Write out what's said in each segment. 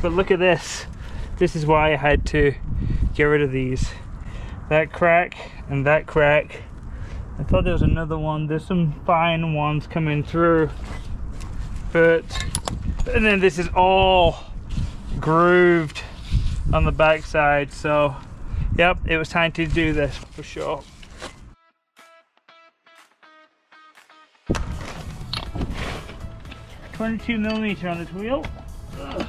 but look at this. This is why I had to get rid of these. That crack and that crack. I thought there was another one. There's some fine ones coming through, and then this is all grooved on the back side. So yep, it was time to do this for sure. .22mm on this wheel. Ugh.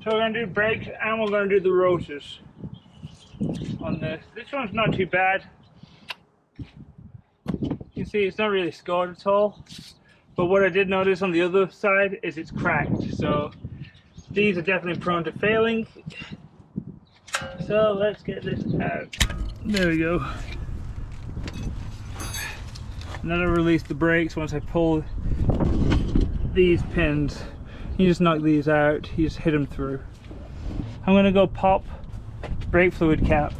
So we're going to do brakes and we're going to do the rotors on this. This one's not too bad. You can see it's not really scored at all. But what I did notice on the other side is it's cracked. So these are definitely prone to failing. So let's get this out. There we go. And then I release the brakes once I pull these pins. You just knock these out, you just hit them through. I'm gonna go pop brake fluid cap.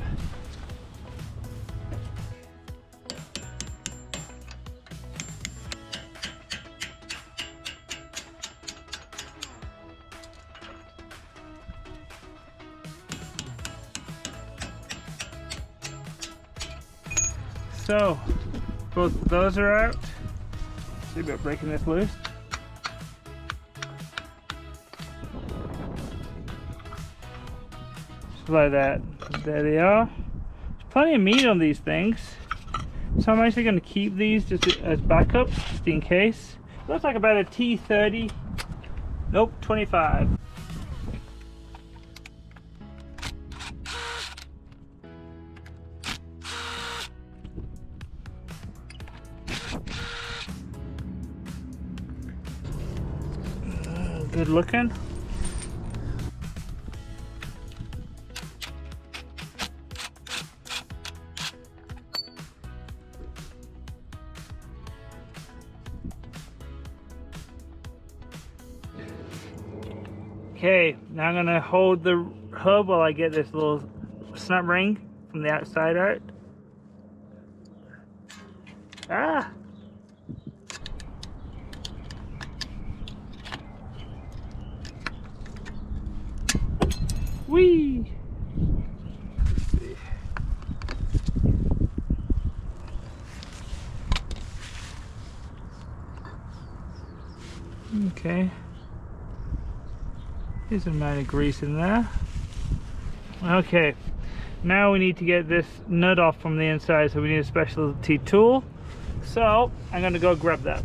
So, both of those are out. See about breaking this loose. Like that. There they are. There's plenty of meat on these things, so I'm actually going to keep these just as backup, just in case. Looks like about a T30. Nope, 25. Good looking. Okay, now I'm gonna hold the hub while I get this little snap ring from the outside out. Ah! Whee! Let's see. Okay. There's a amount of grease in there. Okay, now we need to get this nut off from the inside, so we need a specialty tool. So I'm gonna go grab that.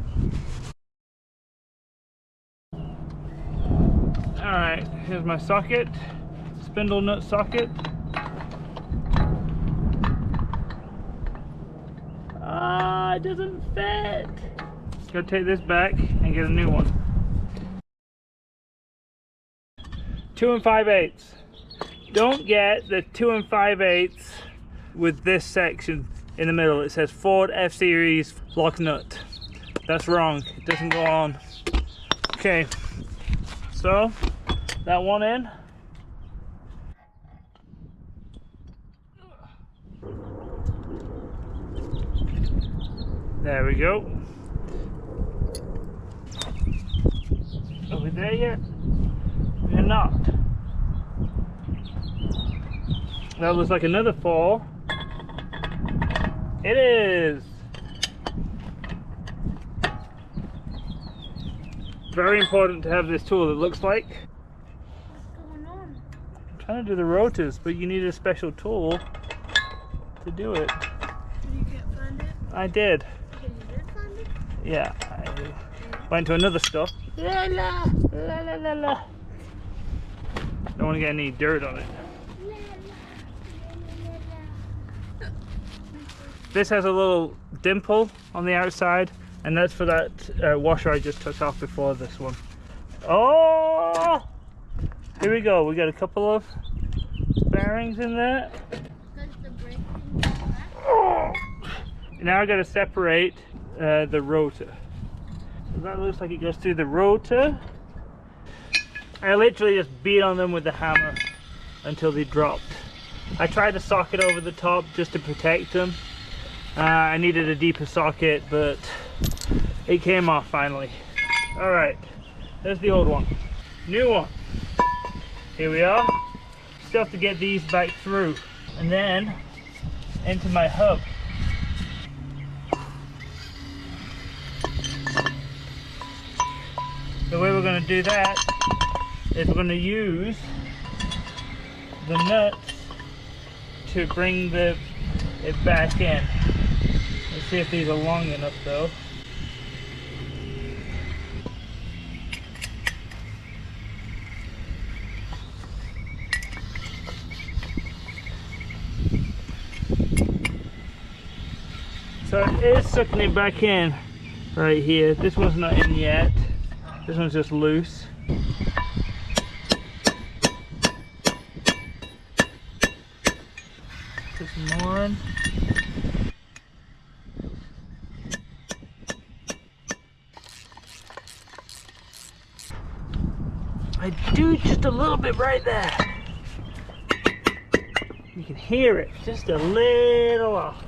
Alright, here's my socket, spindle nut socket. Ah, it doesn't fit. Gotta take this back and get a new one. 2 5/8. Don't get the 2 5/8 with this section in the middle. It says Ford F-Series lock nut. That's wrong. It doesn't go on. Okay, so that one in. There we go. Are we there yet? We're not. That looks like another 4. It is. Very important to have this tool, it looks like. What's going on? I'm trying to do the rotors, but you need a special tool to do it. Did you get find it? I did. Okay, you did find it? Yeah. I went to another stuff. La la la la la la. Don't want to get any dirt on it. This has a little dimple on the outside, and that's for that washer I just took off before this one. Oh! Here we go. We got a couple of bearings in there. Does the brake thing go back? Oh! Now I got to separate the rotor. So that looks like it goes through the rotor. I literally just beat on them with the hammer until they dropped. I tried to socket over the top just to protect them. I needed a deeper socket, but it came off finally. All right, there's the old one. New one. Here we are. Still have to get these back through and then into my hub. The way we're going to do that is we're going to use the nuts to bring it back in. Let's see if these are long enough though. So it is sucking it back in right here. This one's not in yet. This one's just loose. Put some more in. I do just a little bit right there. You can hear it, just a little off.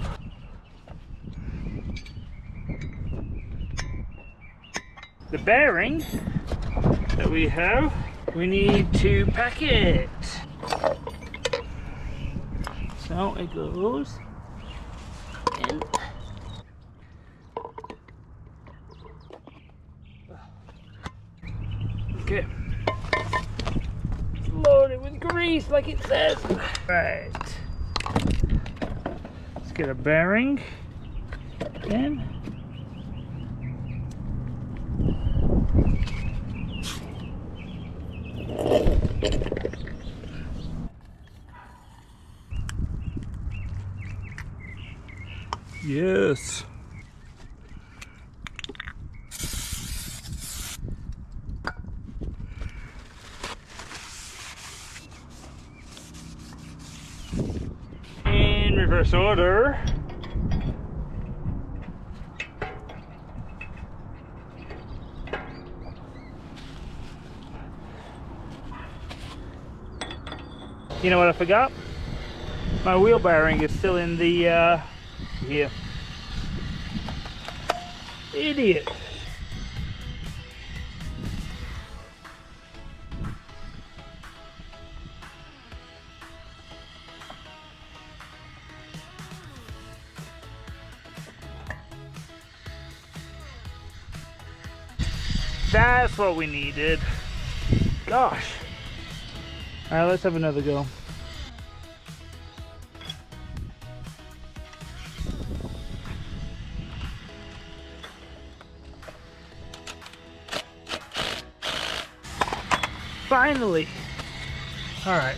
The bearing that we have, we need to pack it. So it goes in. Okay. Load it with grease like it says. Right. Let's get a bearing in. Yes. In reverse order. You know what I forgot? My wheel bearing is still in the here. Idiot. That's what we needed. Gosh. All right, let's have another go. Finally. All right.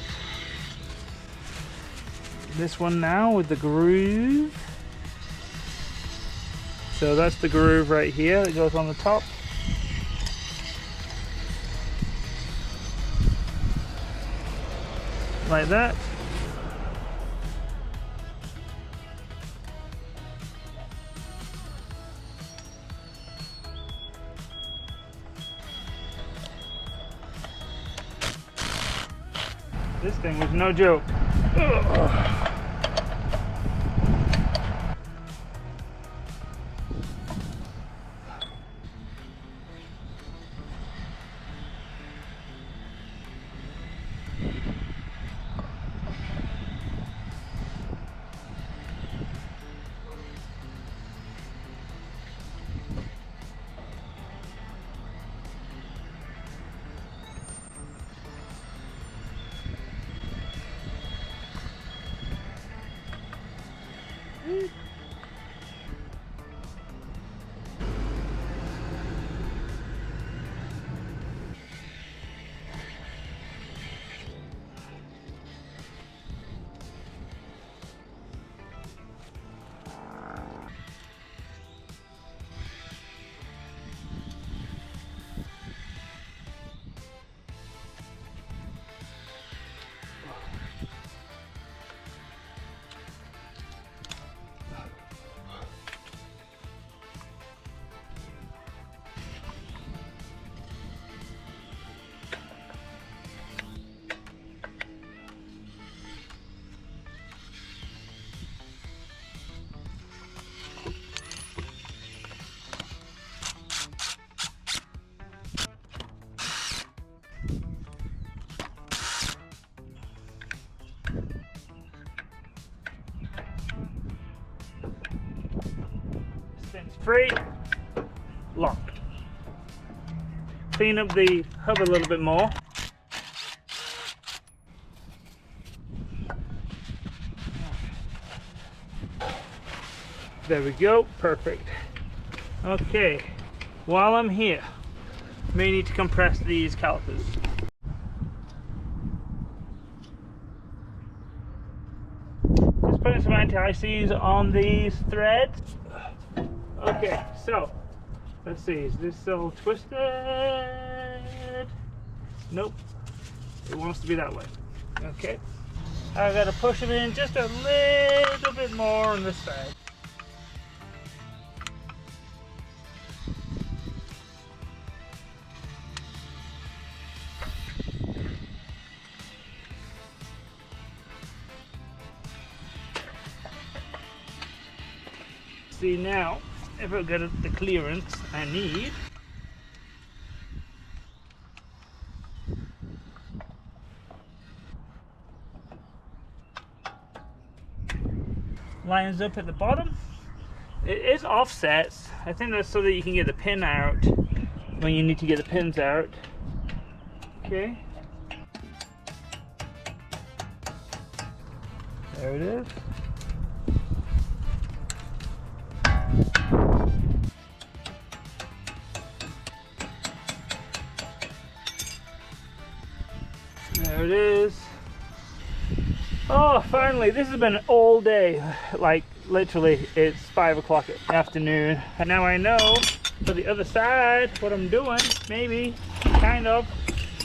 This one now with the groove. So that's the groove right here that goes on the top. Like that. This thing was no joke. Ugh. free, locked. Clean up the hub a little bit more. There we go, perfect. Okay, while I'm here, may need to compress these calipers. Just putting some anti-seize on these threads. Okay, so let's see, is this still twisted? Nope, it wants to be that way. Okay, I gotta push it in just a little bit more on this side. See now, if I get the clearance I need, lines up at the bottom. It is offsets. I think that's so that you can get the pin out when you need to get the pins out. Okay. There it is. There it is. Oh, finally, this has been all day. Like, literally, it's 5 o'clock in the afternoon. And now I know for the other side what I'm doing, maybe, kind of.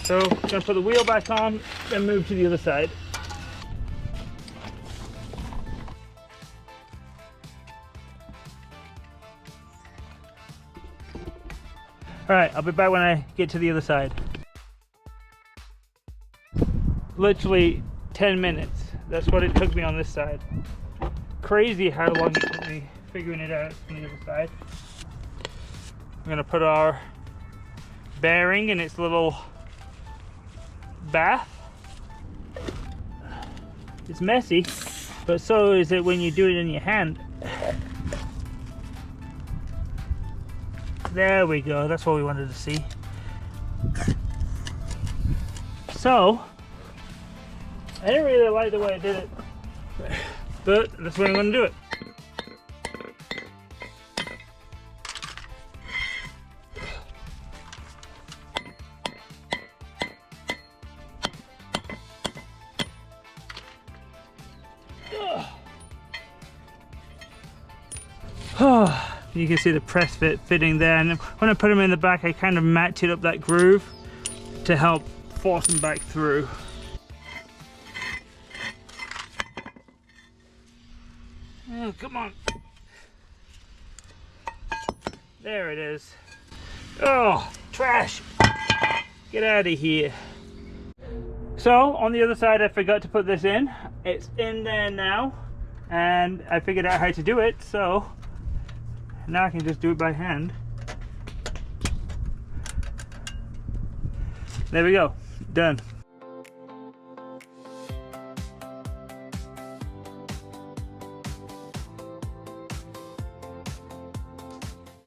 So, I'm gonna put the wheel back on and move to the other side. All right, I'll be back when I get to the other side. Literally 10 minutes. That's what it took me on this side. Crazy how long it took me figuring it out on the other side. I'm gonna put our bearing in its little bath. It's messy, but so is it when you do it in your hand. There we go, that's what we wanted to see. So, I didn't really like the way I did it, but that's the way I'm going to do it. You can see the press fit fitting there, and when I put them in the back I kind of matched up that groove to help force them back through. Oh, come on. There it is. Oh, trash. Get out of here. So, on the other side I forgot to put this in. It's in there now, and I figured out how to do it, so now I can just do it by hand. There we go. Done.